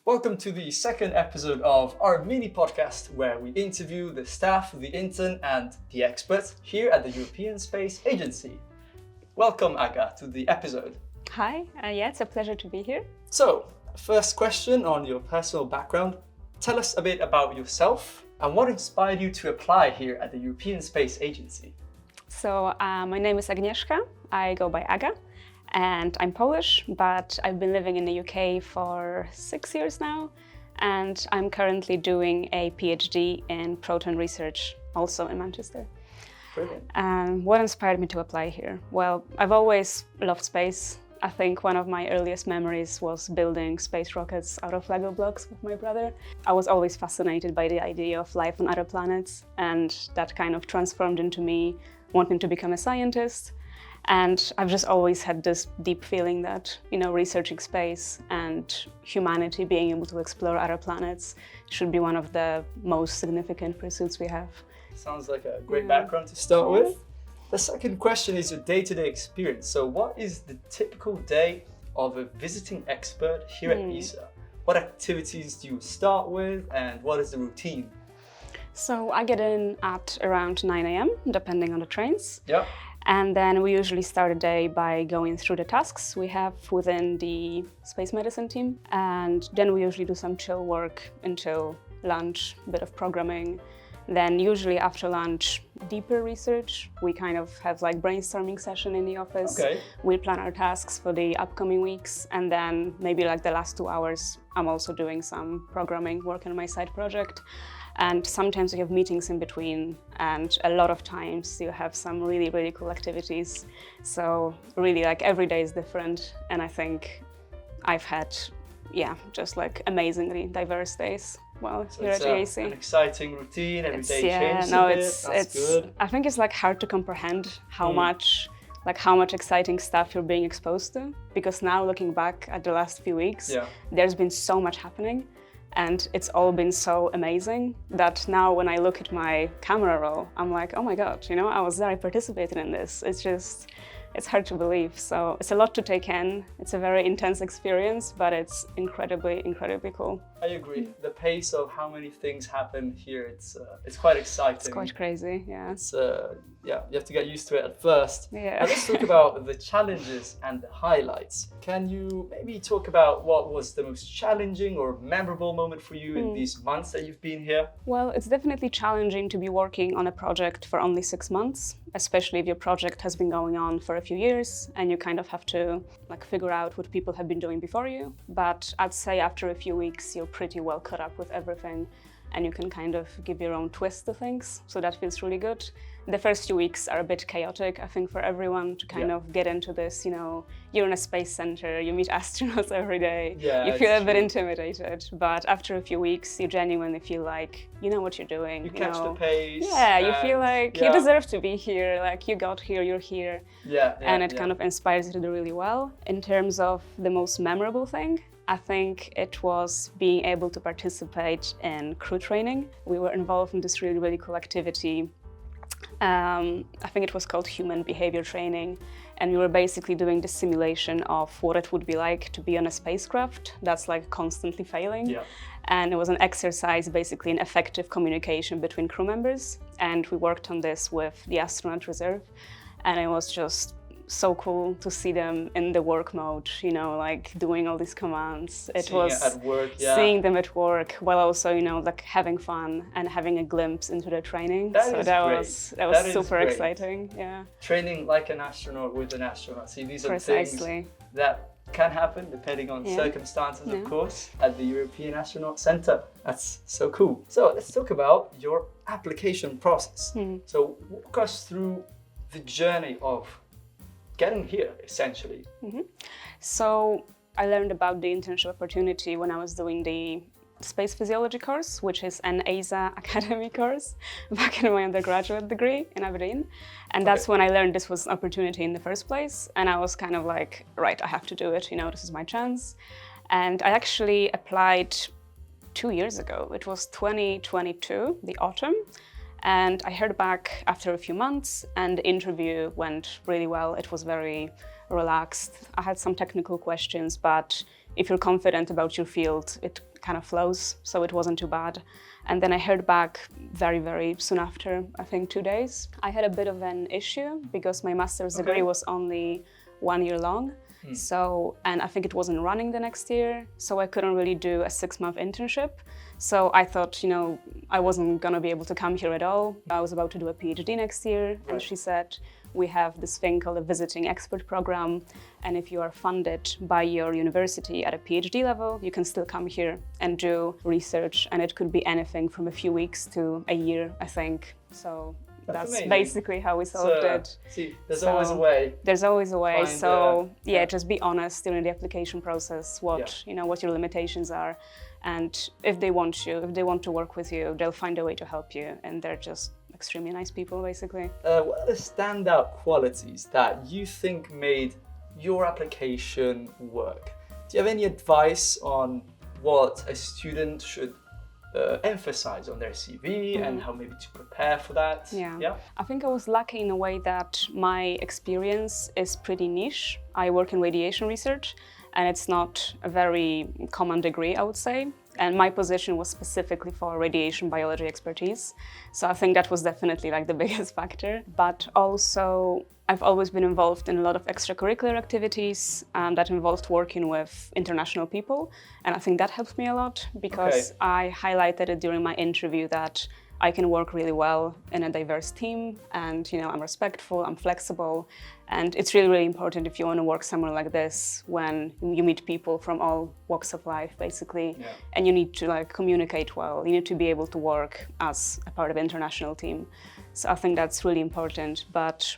Welcome to the second episode of our mini podcast where we interview the staff, the intern and the experts here at the European Space Agency. Welcome, Aga, to the episode. Hi, it's a pleasure to be here. So, first question on your personal background. Tell us a bit about yourself and what inspired you to apply here at the European Space Agency. So, my name is Agnieszka. I go by Aga. And I'm Polish, but I've been living in the UK for 6 years now, and I'm currently doing a PhD in proton research, also in Manchester. Brilliant. What inspired me to apply here? Well, I've always loved space. I think one of my earliest memories was building space rockets out of Lego blocks with my brother. I was always fascinated by the idea of life on other planets, and that kind of transformed into me wanting to become a scientist. And I've just always had this deep feeling that, researching space and humanity being able to explore other planets should be one of the most significant pursuits we have. Sounds like a great background to start with. The second question is your day-to-day experience. So what is the typical day of a visiting expert here at ESA? What activities do you start with and what is the routine? So I get in at around 9 a.m, depending on the trains. Yeah. And then we usually start a day by going through the tasks we have within the space medicine team. And then we usually do some chill work until lunch, a bit of programming. Then usually after lunch, deeper research. We kind of have like brainstorming session in the office. Okay. We plan our tasks for the upcoming weeks. And then maybe like the last 2 hours, I'm also doing some programming work on my side project. And sometimes we have meetings in between, and a lot of times you have some really, really cool activities. So really, like, every day is different, and I think I've had, just like amazingly diverse days while here at EAC. An exciting routine, every day changes a bit. That's good. I think it's like hard to comprehend how much exciting stuff you're being exposed to, because now looking back at the last few weeks, there's been so much happening. And it's all been so amazing that now when I look at my camera roll, I'm like, oh my God, I was there, I participated in this. It's hard to believe. So it's a lot to take in. It's a very intense experience, but it's incredibly, incredibly cool. I agree. The pace of how many things happen here, it's quite exciting. It's quite crazy, yeah. You have to get used to it at first. Yeah. And let's talk about the challenges and the highlights. Can you maybe talk about what was the most challenging or memorable moment for you in these months that you've been here? Well, it's definitely challenging to be working on a project for only 6 months, especially if your project has been going on for a few years and you kind of have to figure out what people have been doing before you. But I'd say after a few weeks, you're pretty well caught up with everything and you can kind of give your own twist to things. So that feels really good. The first few weeks are a bit chaotic, I think, for everyone to kind of get into this, you're in a space center, you meet astronauts every day, you feel a bit intimidated. But after a few weeks, you genuinely feel like you know what you're doing. You catch the pace. Yeah, you feel like you deserve to be here, like you got here, you're here. And it kind of inspires you to do really well. In terms of the most memorable thing, I think it was being able to participate in crew training. We were involved in this really, really cool activity. I think it was called human behavior training. And we were basically doing the simulation of what it would be like to be on a spacecraft that's like constantly failing. Yeah. And it was an exercise basically in effective communication between crew members. And we worked on this with the astronaut reserve. And it was just so cool to see them in the work mode, doing all these commands. Seeing seeing them at work while also, having fun and having a glimpse into their training. That was super exciting. Yeah. Training like an astronaut with an astronaut. See, these are Precisely. things that can happen depending on circumstances, of course, at the European Astronaut Centre. That's so cool. So let's talk about your application process. So walk us through the journey of getting here, essentially. So I learned about the internship opportunity when I was doing the space physiology course, which is an ESA academy course back in my undergraduate degree in Aberdeen. And that's when I learned this was an opportunity in the first place. And I was kind of like, right, I have to do it, this is my chance. And I actually applied 2 years ago. It was 2022, the autumn. And I heard back after a few months and the interview went really well. It was very relaxed. I had some technical questions, but if you're confident about your field, it kind of flows, so it wasn't too bad. And then I heard back very, very soon after, I think 2 days. I had a bit of an issue because my master's degree was only 1 year long. So, and I think it wasn't running the next year, so I couldn't really do a 6-month internship. So I thought, you know, I wasn't gonna be able to come here at all. I was about to do a PhD next year, and she said, we have this thing called a visiting expert program, and if you are funded by your university at a PhD level, you can still come here and do research, and it could be anything from a few weeks to a year, I think. So that's basically how we solved it. See, there's always a way. There's always a way. So yeah, just be honest during the application process what you know, what your limitations are, and if they want you, if they want to work with you, they'll find a way to help you, and they're just extremely nice people, basically. What are the standout qualities that you think made your application work? Do you have any advice on what a student should emphasize on their CV and how maybe to prepare for that? Yeah. I think I was lucky in a way that my experience is pretty niche. I work in radiation research, and it's not a very common degree, I would say. And my position was specifically for radiation biology expertise. So I think that was definitely like the biggest factor. But also, I've always been involved in a lot of extracurricular activities that involved working with international people. And I think that helped me a lot because I highlighted it during my interview that I can work really well in a diverse team, and you know, I'm respectful, I'm flexible, and it's really, really important if you want to work somewhere like this when you meet people from all walks of life, basically, and you need to like communicate well. You need to be able to work as a part of an international team. So I think that's really important. But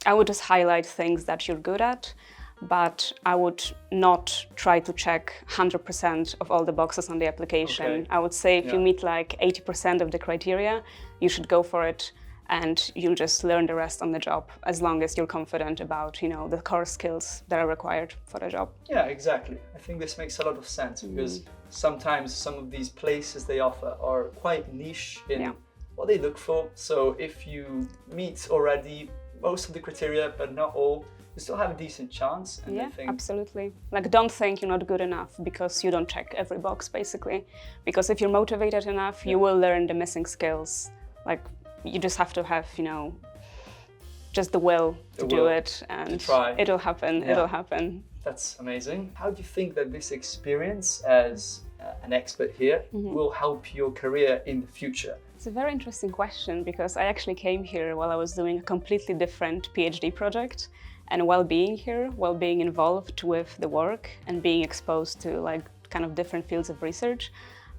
I would just highlight things that you're good at, but I would not try to check 100% of all the boxes on the application. I would say if you meet like 80% of the criteria, you should go for it, and you'll just learn the rest on the job as long as you're confident about, you know, the core skills that are required for the job. Yeah, exactly. I think this makes a lot of sense because sometimes some of these places they offer are quite niche in what they look for. So if you meet already most of the criteria, but not all, you still have a decent chance. And I think... absolutely. Like, don't think you're not good enough because you don't check every box, basically. Because if you're motivated enough, you will learn the missing skills. Like, you just have to have, you know, just the will to do it, and to try. It'll happen. It'll happen. That's amazing. How do you think that this experience as an expert here will help your career in the future? It's a very interesting question because I actually came here while I was doing a completely different PhD project. And while being here, while being involved with the work and being exposed to like kind of different fields of research,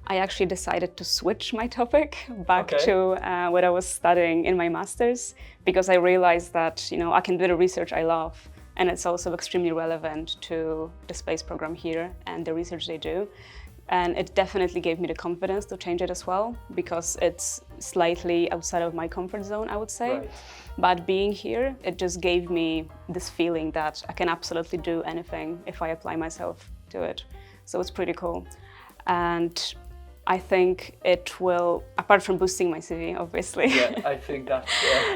I actually decided to switch my topic back to what I was studying in my master's, because I realized that, you know, I can do the research I love, and it's also extremely relevant to the space program here and the research they do. And it definitely gave me the confidence to change it as well, because it's slightly outside of my comfort zone, I would say. But being here, it just gave me this feeling that I can absolutely do anything if I apply myself to it. So it's pretty cool. And I think it will, apart from boosting my CV, obviously. I think that.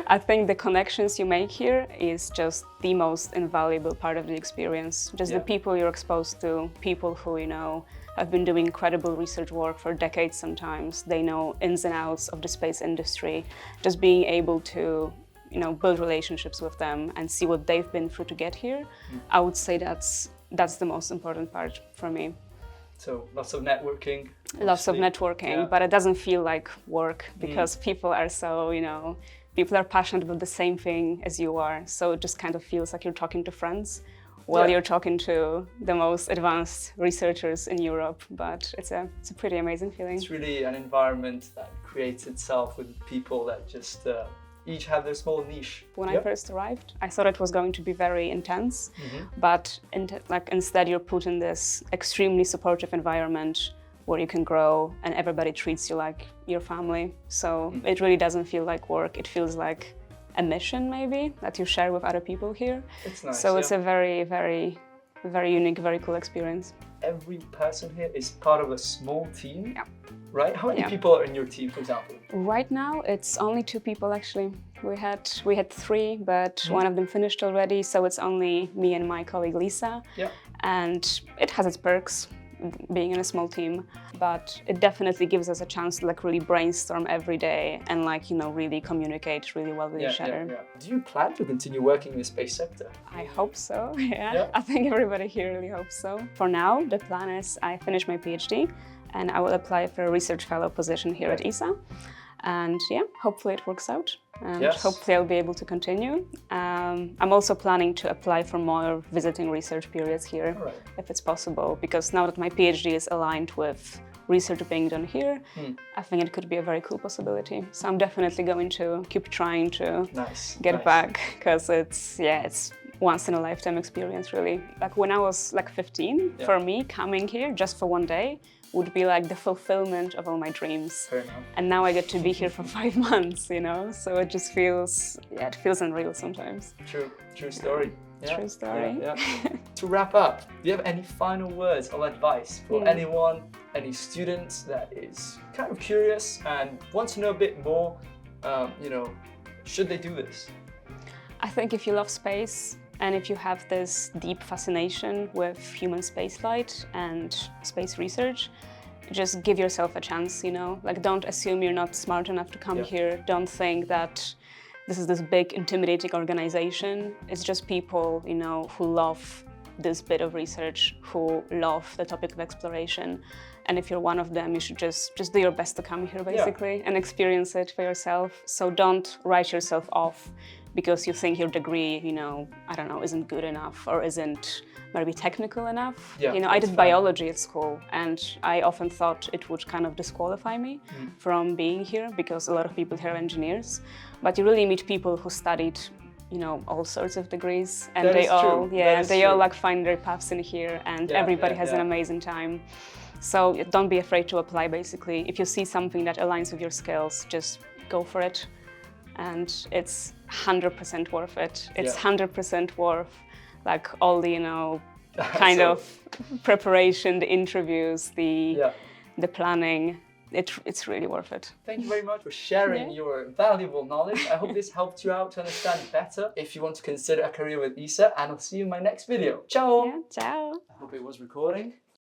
I think the connections you make here is just the most invaluable part of the experience. Just the people you're exposed to, people who, you know, have been doing incredible research work for decades sometimes. They know ins and outs of the space industry. Just being able to, you know, build relationships with them and see what they've been through to get here, I would say that's the most important part for me. So lots of networking. Lots of networking, but it doesn't feel like work because people are so, you know, people are passionate about the same thing as you are. So it just kind of feels like you're talking to friends while you're talking to the most advanced researchers in Europe. But it's a pretty amazing feeling. It's really an environment that creates itself with people that just each have their small niche. When I first arrived, I thought it was going to be very intense, but instead you're put in this extremely supportive environment where you can grow and everybody treats you like your family. So it really doesn't feel like work. It feels like a mission, maybe, that you share with other people here. It's nice. So it's a very, very, very unique, very cool experience. Every person here is part of a small team, right? How many people are in your team, for example? Right now, it's only 2 people, actually. We had 3, but one of them finished already, so it's only me and my colleague Lisa. And it has its perks, being in a small team, but it definitely gives us a chance to like really brainstorm every day and like, you know, really communicate really well with each other. Do you plan to continue working in the space sector? I hope so, yeah. I think everybody here really hopes so. For now, the plan is I finish my PhD and I will apply for a research fellow position here at ESA. And yeah, hopefully it works out. And hopefully I'll be able to continue. I'm also planning to apply for more visiting research periods here, if it's possible, because now that my PhD is aligned with research being done here, I think it could be a very cool possibility. So I'm definitely going to keep trying to get back, because it's once in a lifetime experience, really. Like when I was like 15, for me, coming here just for one day would be like the fulfillment of all my dreams. Fair enough. And now I get to be here for 5 months, you know? So it just feels, it feels unreal sometimes. True story. True story. To wrap up, do you have any final words or advice for anyone, any students that is kind of curious and wants to know a bit more, you know, should they do this? I think if you love space, and if you have this deep fascination with human spaceflight and space research, just give yourself a chance, you know? Like, don't assume you're not smart enough to come here. Don't think that this is this big, intimidating organization. It's just people, you know, who love this bit of research, who love the topic of exploration. And if you're one of them, you should just do your best to come here, basically, and experience it for yourself. So don't write yourself off because you think your degree, you know, I don't know, isn't good enough or isn't maybe technical enough. You know, I did biology at school, and I often thought it would kind of disqualify me from being here because a lot of people here are engineers. But you really meet people who studied, you know, all sorts of degrees, and they all, all like find their paths in here, and everybody has an amazing time. So don't be afraid to apply, basically. If you see something that aligns with your skills, just go for it. And it's 100% worth it. It's 100% worth like all the, you know, kind of preparation, the interviews, the planning. It's really worth it. Thank you very much for sharing your valuable knowledge. I hope this helped you out to understand better if you want to consider a career with ESA, and I'll see you in my next video. Ciao! Ciao! I hope it was recording.